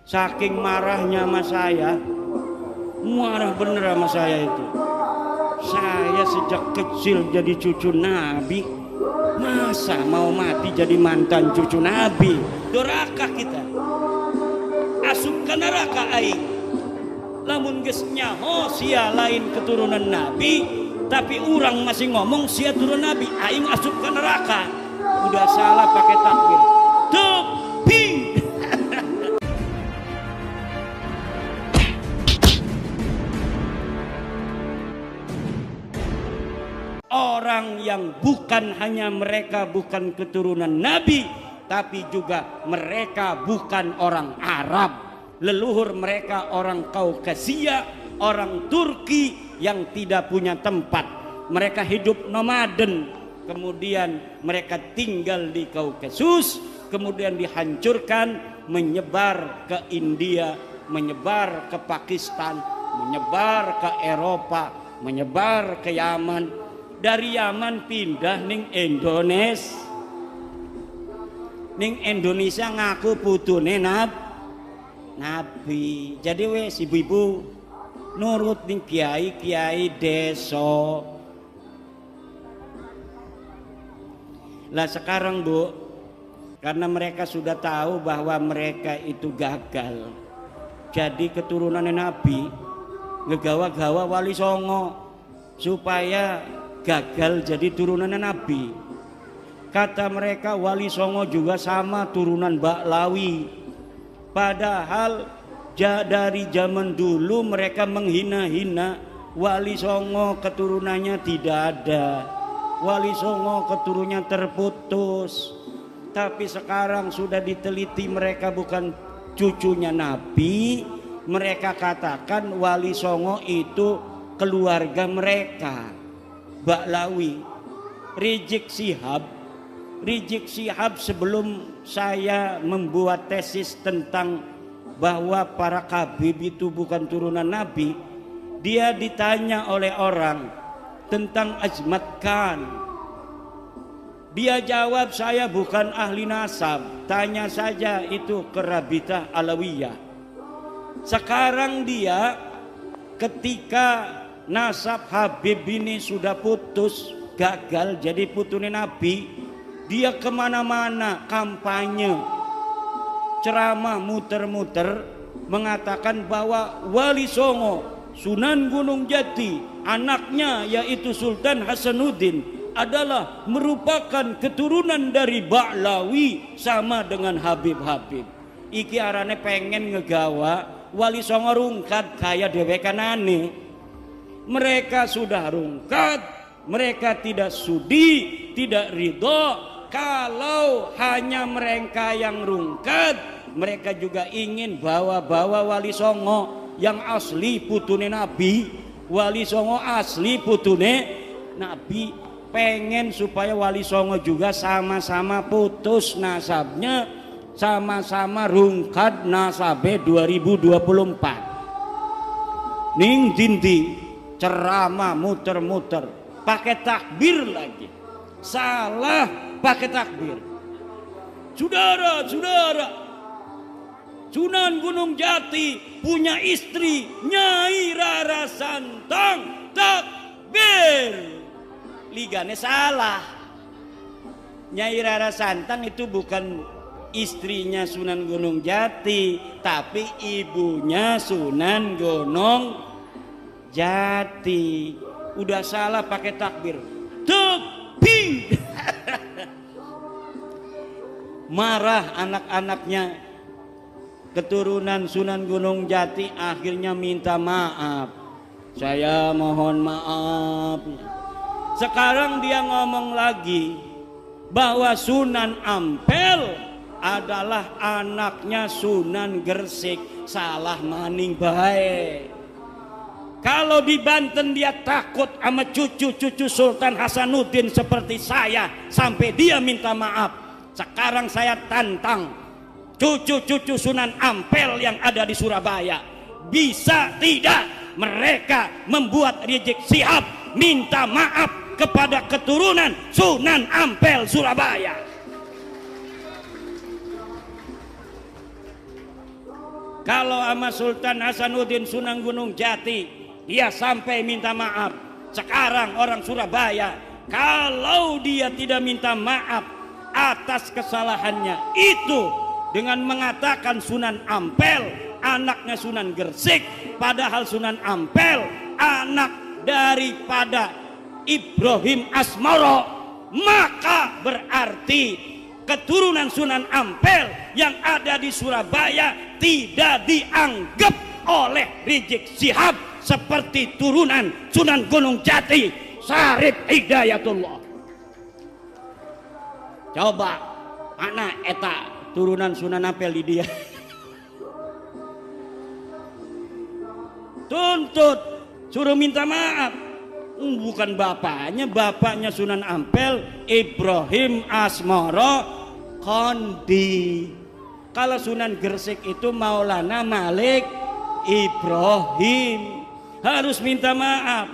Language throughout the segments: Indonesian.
Saking marahnya sama saya, marah bener sama saya itu. Saya sejak kecil jadi cucu Nabi, masa mau mati jadi mantan cucu Nabi? Doraka kita, asup ke neraka aing. Lamun geus nyaho sia lain keturunan Nabi, tapi orang masih ngomong sia turun Nabi, aing asup ke neraka. Udah salah pakai takbir. Teping. Orang yang bukan hanya mereka bukan keturunan Nabi, tapi juga mereka bukan orang Arab. Leluhur mereka orang Kaukasia, orang Turki yang tidak punya tempat. Mereka hidup nomaden, kemudian mereka tinggal di Kaukasus, kemudian dihancurkan, menyebar ke India, menyebar ke Pakistan, menyebar ke Eropa, menyebar ke Yaman. Dari Yaman pindah ning Indonesia. Ning Indonesia ngaku putune Nabi. Jadi wes ibu-ibu nurut ning kiai-kiai desa. Lah sekarang Bu, karena mereka sudah tahu bahwa mereka itu gagal jadi keturunan Nabi, ngegawa-gawa Wali Songo supaya gagal jadi turunan Nabi. Kata mereka Wali Songo juga sama turunan Baklawi. Padahal dari zaman dulu mereka menghina-hina Wali Songo, keturunannya tidak ada. Wali Songo keturunannya terputus. Tapi sekarang sudah diteliti mereka bukan cucunya Nabi. Mereka katakan Wali Songo itu keluarga mereka Baklawi. Rizik Syihab sebelum saya membuat tesis tentang bahwa para Khabib itu bukan turunan Nabi, dia ditanya oleh orang tentang Azmat Khan. Dia jawab, saya bukan ahli nasab, tanya saja itu ke Rabitah Alawiyah. Sekarang dia ketika nasab Habib ini sudah putus, gagal jadi putune Nabi, dia kemana-mana kampanye, ceramah muter-muter mengatakan bahwa Wali Songo Sunan Gunung Jati, anaknya yaitu Sultan Hasanuddin adalah merupakan keturunan dari Baklawi sama dengan Habib-Habib. Iki arane pengen ngegawa Wali Songo rungkat kaya dewekanane. Mereka sudah rungkat, mereka tidak sudi, tidak ridho. Kalau hanya mereka yang rungkat, mereka juga ingin bawa-bawa Wali Songo yang asli putune Nabi. Wali Songo asli putune Nabi. Pengen supaya Wali Songo juga sama-sama putus nasabnya, sama-sama rungkat nasabe 2024. Ning dindi ceramah muter-muter pakai takbir lagi, salah pakai takbir. Saudara-saudara, Sunan Gunung Jati punya istri Nyai Rara Santang, takbir. Ligane salah. Nyai Rara Santang itu bukan istrinya Sunan Gunung Jati, tapi ibunya Sunan Gunung Jati. Udah salah pakai takbir. Teping. Marah anak-anaknya keturunan Sunan Gunung Jati, akhirnya minta maaf. Saya mohon maaf. Sekarang dia ngomong lagi bahwa Sunan Ampel adalah anaknya Sunan Gresik. Salah maning bae. Kalau di Banten dia takut sama cucu-cucu Sultan Hasanuddin seperti saya sampai dia minta maaf. Sekarang saya tantang cucu-cucu Sunan Ampel yang ada di Surabaya, bisa tidak mereka membuat Rizik Syihab minta maaf kepada keturunan Sunan Ampel Surabaya? Kalau sama Sultan Hasanuddin Sunan Gunung Jati dia sampai minta maaf. Sekarang orang Surabaya, kalau dia tidak minta maaf atas kesalahannya itu dengan mengatakan Sunan Ampel anaknya Sunan Gresik, padahal Sunan Ampel anak daripada Ibrahim Asmoro, maka berarti keturunan Sunan Ampel yang ada di Surabaya tidak dianggap oleh Rizik Syihab seperti turunan Sunan Gunung Jati Syarif Hidayatullah. Coba mana eta turunan Sunan Ampel di dia. Tuntut, suruh minta maaf. Bukan bapaknya Sunan Ampel Ibrahim Asmoro Kondi. Kalau Sunan Gresik itu Maulana Malik Ibrahim. Harus minta maaf.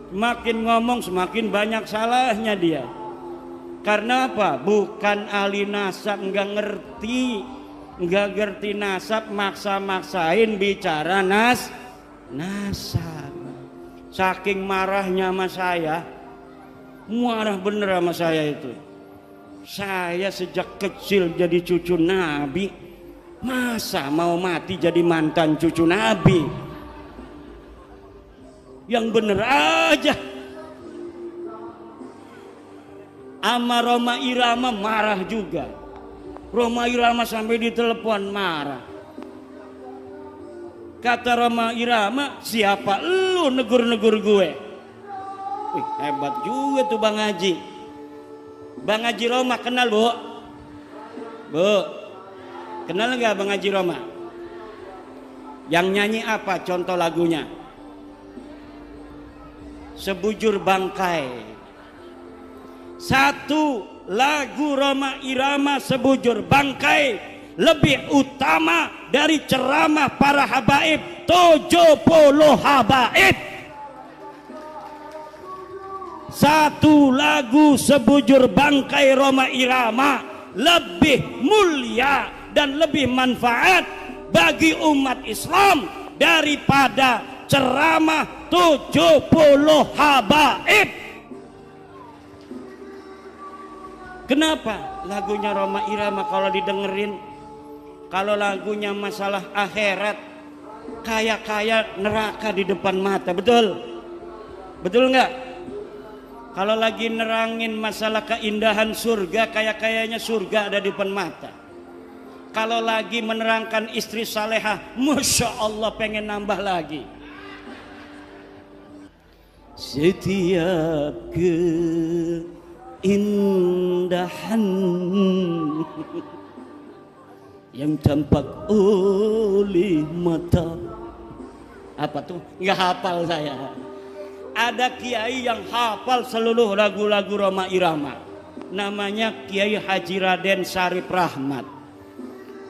Semakin ngomong semakin banyak salahnya dia. Karena apa? Bukan ahli nasab, nggak ngerti nasab, maksa-maksain bicara nasab. Saking marahnya sama saya, marah bener sama saya itu. Saya sejak kecil jadi cucu Nabi, masa mau mati jadi mantan cucu Nabi? Yang bener aja. Ama Roma Irama marah juga. Roma Irama sampai ditelepon marah. Kata Roma Irama, siapa lu negur-negur gue? Wih, hebat juga tuh Bang Haji. Bang Haji Roma kenal bu? Bu, kenal nggak Bang Haji Roma? Yang nyanyi apa contoh lagunya? Sebujur Bangkai. Satu lagu Roma Irama Sebujur Bangkai lebih utama dari ceramah para habaib 70 habaib. Satu lagu Sebujur Bangkai Roma Irama lebih mulia dan lebih manfaat bagi umat Islam daripada ceramah 70 habaib. Kenapa lagunya Roma Irama kalau didengerin? Kalau lagunya masalah akhirat, kayak neraka di depan mata, betul? Betul nggak? Kalau lagi nerangin masalah keindahan surga, kayaknya surga ada di depan mata. Kalau lagi menerangkan istri salehah, masya Allah pengen nambah lagi. Setiap keindahan yang tampak oleh mata. Apa tuh? Nggak hafal saya. Ada kiai yang hafal seluruh lagu-lagu Roma Irama. Namanya Kiai Haji Raden Syarif Rahmat.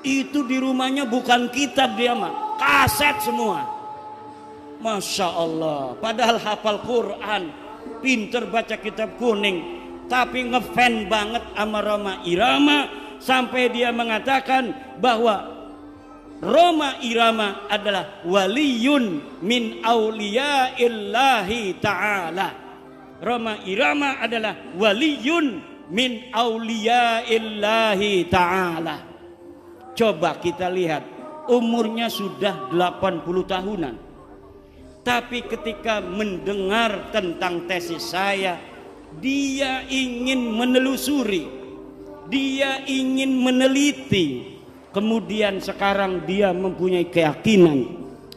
Itu di rumahnya bukan kitab dia mah, kaset semua. Masya Allah. Padahal hafal Quran, pinter baca kitab kuning, tapi ngefan banget sama Roma Irama. Sampai dia mengatakan bahwa Roma Irama adalah waliyun min auliyaillahi ta'ala. Roma Irama adalah waliyun min auliyaillahi ta'ala. Coba kita lihat, umurnya sudah 80 tahunan. Tapi ketika mendengar tentang tesis saya, dia ingin menelusuri, dia ingin meneliti. Kemudian sekarang dia mempunyai keyakinan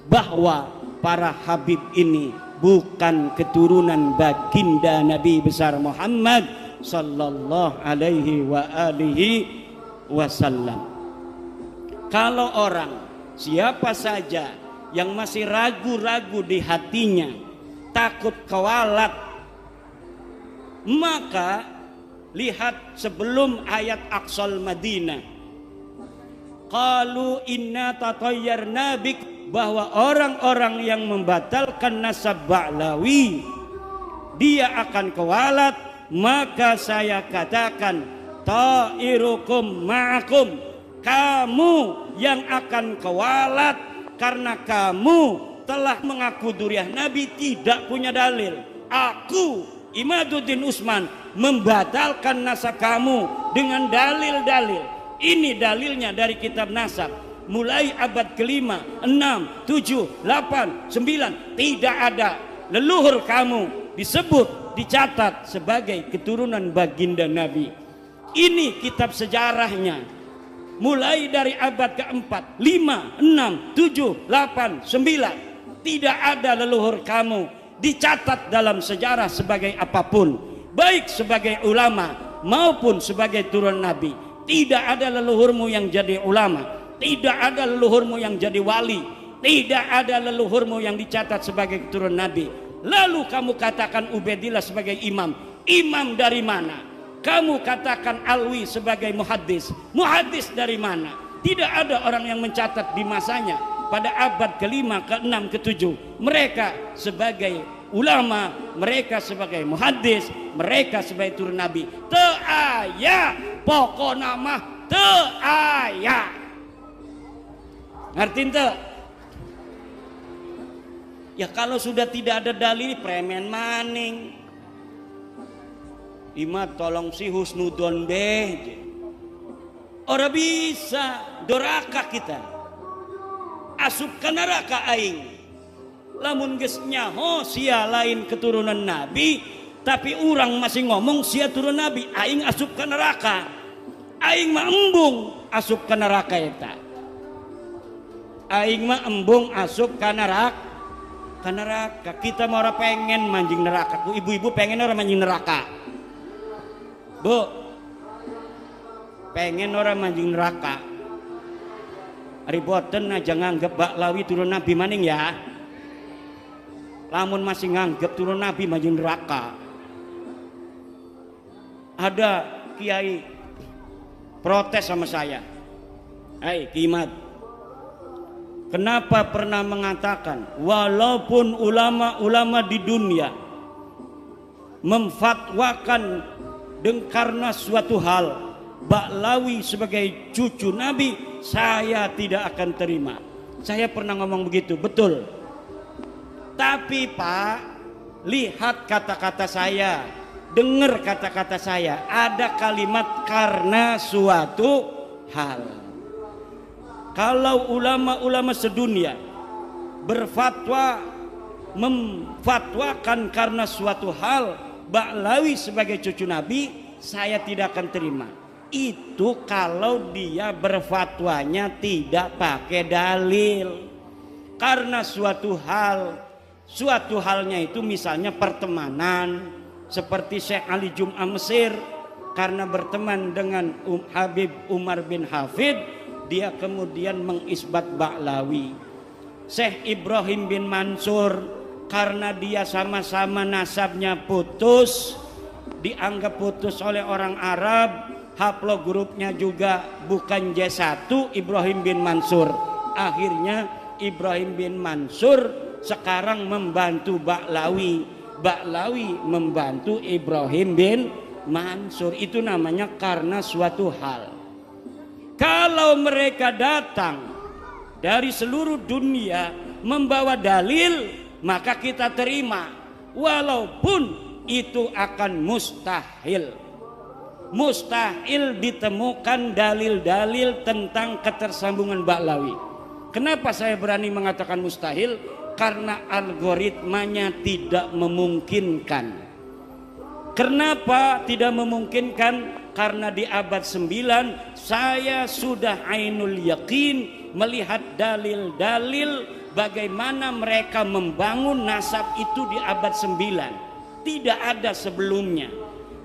bahwa para habib ini bukan keturunan baginda Nabi besar Muhammad sallallahu alaihi wa alihi wasallam. Kalau orang siapa saja yang masih ragu-ragu di hatinya, takut kewalat, maka lihat sebelum ayat Aqsal Madinah. Qalu inna tatayyarna bik, bahwa orang-orang yang membatalkan nasab Ba'lawi dia akan kewalat, maka saya katakan ta'irukum ma'akum, Kamu yang akan kewalat karena kamu telah mengaku duriah Nabi, tidak punya dalil. Aku Imaduddin Utsman membatalkan nasab kamu dengan dalil-dalil. Ini dalilnya dari kitab nasab. Mulai abad kelima, 6, 7, 8, 9, tidak ada leluhur kamu disebut, dicatat sebagai keturunan baginda Nabi. Ini kitab sejarahnya. Mulai dari abad keempat, 5, 6, 7, 8, 9, tidak ada leluhur kamu dicatat dalam sejarah sebagai apapun, baik sebagai ulama maupun sebagai turun Nabi. Tidak ada leluhurmu yang jadi ulama, tidak ada leluhurmu yang jadi wali, tidak ada leluhurmu yang dicatat sebagai keturunan Nabi. Lalu kamu katakan Ubaidillah sebagai imam. Imam dari mana? Kamu katakan Alwi sebagai muhaddis. Muhaddis dari mana? Tidak ada orang yang mencatat di masanya pada abad ke-5, ke-6, ke-7. Mereka sebagai ulama, mereka sebagai muhaddis, mereka sebagai turun Nabi. Teu aya pokok nama, teu aya. Ngerti ente? Ya kalau sudah tidak ada dalil, premen maning. Imad tolong si husnudon beh. Ora bisa doraka kita. Asup ke neraka aing. Lamun geus nyaho sia lain keturunan Nabi, tapi orang masih ngomong sia turun Nabi, aing asup ke neraka. Aing mah embung asup ke neraka eta. Aing mah embung asup ke neraka. Kita mau ora pengen manjing neraka. Ku ibu-ibu pengen ora manjing neraka? Bu, pengen ora manjing neraka? Riboten aja nganggep Baklawi turun Nabi maning ya. Lamun masih nganggep turun Nabi manjing neraka. Ada kiai protes sama saya. Hai Kimat, kenapa pernah mengatakan walaupun ulama-ulama di dunia memfatwakan karena suatu hal Baklawi sebagai cucu Nabi, saya tidak akan terima. Saya pernah ngomong begitu, betul. Tapi Pak, lihat kata-kata saya, dengar kata-kata saya. Ada kalimat karena suatu hal. Kalau ulama-ulama sedunia berfatwa memfatwakan karena suatu hal Baklawi sebagai cucu Nabi, saya tidak akan terima. Itu kalau dia berfatwanya tidak pakai dalil. Karena suatu halnya itu misalnya pertemanan, seperti Syekh Ali Jum'ah Mesir, karena berteman dengan Habib Umar bin Hafid, dia kemudian mengisbat Baklawi. Syekh Ibrahim bin Mansur, karena dia sama-sama nasabnya putus, dianggap putus oleh orang Arab, haplogrupnya juga bukan J1 Ibrahim bin Mansur. Akhirnya Ibrahim bin Mansur sekarang membantu Baklawi, Baklawi membantu Ibrahim bin Mansur. Itu namanya karena suatu hal. Kalau mereka datang dari seluruh dunia membawa dalil, maka kita terima, walaupun itu akan mustahil. Mustahil ditemukan dalil-dalil tentang ketersambungan Baklawi. Kenapa saya berani mengatakan mustahil? Karena algoritmanya tidak memungkinkan. Kenapa tidak memungkinkan? Karena di abad 9 saya sudah ainul yakin melihat dalil-dalil bagaimana mereka membangun nasab itu di abad 9. Tidak ada sebelumnya.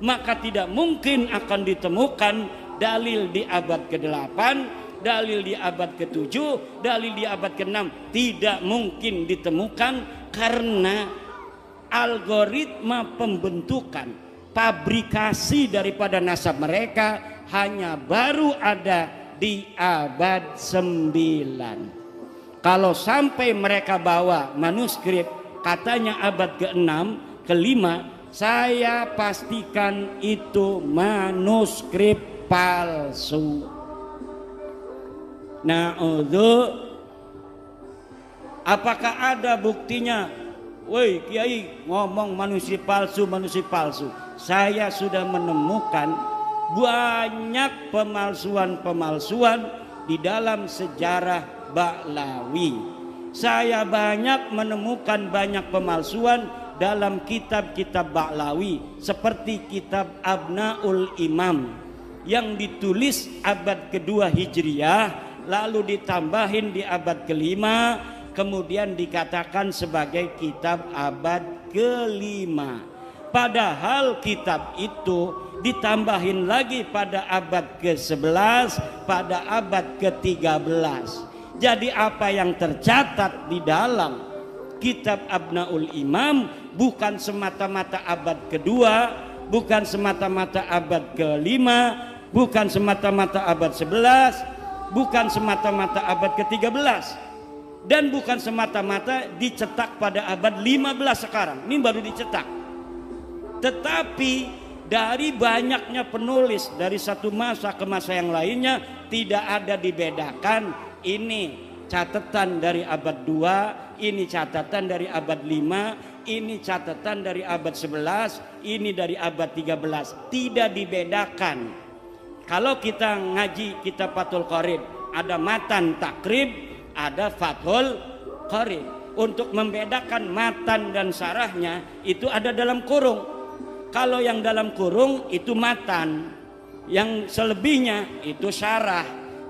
Maka tidak mungkin akan ditemukan dalil di abad ke-8, dalil di abad ke-7, dalil di abad ke-6. Tidak mungkin ditemukan karena algoritma pembentukan, pabrikasi daripada nasab mereka hanya baru ada di abad 9. Kalau sampai mereka bawa manuskrip katanya abad ke-6, ke-5, saya pastikan itu manuskrip palsu. Apakah ada buktinya? Woi Kiai ngomong manusia palsu. Saya sudah menemukan banyak pemalsuan di dalam sejarah Ba'lawi. Saya banyak menemukan banyak pemalsuan dalam kitab-kitab Ba'lawi, seperti kitab Abnaul Imam yang ditulis abad kedua Hijriah, lalu ditambahin di abad kelima, kemudian dikatakan sebagai kitab abad kelima. Padahal kitab itu ditambahin lagi pada abad ke-11, pada abad ke-13. Jadi apa yang tercatat di dalam kitab Abnaul Imam bukan semata-mata abad kedua, bukan semata-mata abad kelima, bukan semata-mata abad 11, bukan semata-mata abad ke-13, dan bukan semata-mata dicetak pada abad 15 sekarang. Ini baru dicetak. Tetapi dari banyaknya penulis dari satu masa ke masa yang lainnya, tidak ada dibedakan ini catatan dari abad 2, ini catatan dari abad 5, ini catatan dari abad 11, ini dari abad 13. Tidak dibedakan. Kalau kita ngaji kitab Fathul Qorib, ada matan takrib, ada Fathul Qorib. Untuk membedakan matan dan sarahnya itu ada dalam kurung. Kalau yang dalam kurung itu matan, yang selebihnya itu syarah.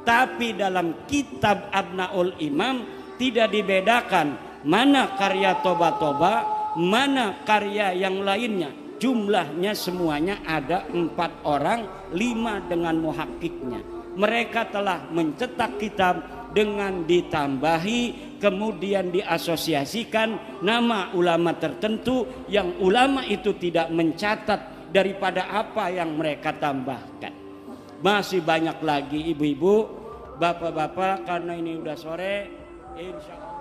Tapi dalam kitab Abnaul Imam tidak dibedakan mana karya Toba-Toba, mana karya yang lainnya. Jumlahnya semuanya ada 4 orang, 5 dengan muhakkiknya. Mereka telah mencetak kitab dengan ditambahi, kemudian diasosiasikan nama ulama tertentu yang ulama itu tidak mencatat daripada apa yang mereka tambahkan. Masih banyak lagi ibu-ibu, bapak-bapak, karena ini udah sore, insya Allah.